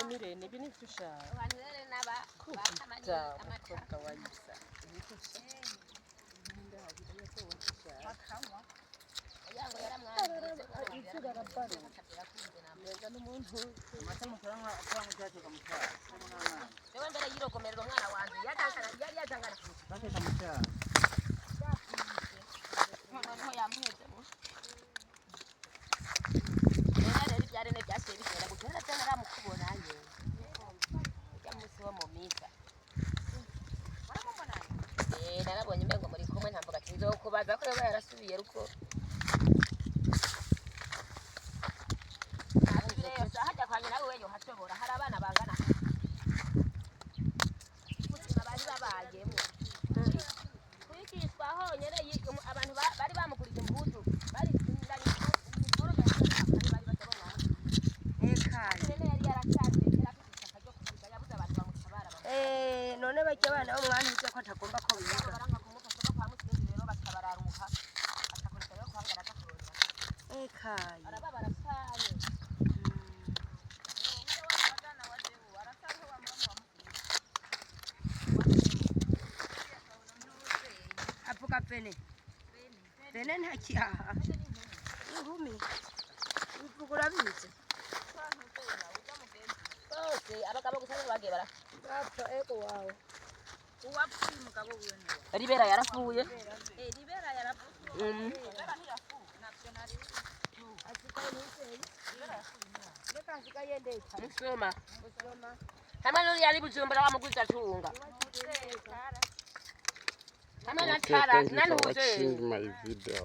Mirene ibi ni tushaka abantu rero naba bakamanye amakobwa wayisa yango yaramwangize ndenga n'umuntu amatamukanga atanga cyateka mutara yewe mbere yirogomerera umwana wanje yari yajangana bateka mutara noneho yamuheze mu rero ibyarene byasiye bigera gutera cyane aramukubonaye yamusi wo mu misa narabonye imbengo muri kumwe ntamvuga ati nzokubaza ko yaba yarasubiye ruko hajya kwanye nawe weyo hashobora hari abana bangana ubuzima bari babayemo kwigishwa honyine abantu bari bamugurije impuzu bari none bajya abana bo mwana uzi ko atagomba ko biga ekaye arababara cyane avuga pene nta kihaha urumi uvugura bize bose abagabo gusa bagiye bapfa ego wawe uwapfuye umugabo wiwe niwe Ribera yarapfuye Ribera yarapfuye Ribera ntiyapfuye ntabyo nari Musoma hamwe n'uri yari Bujumbura wamuguza tunga hamwe na Tara Thank you for watching my video.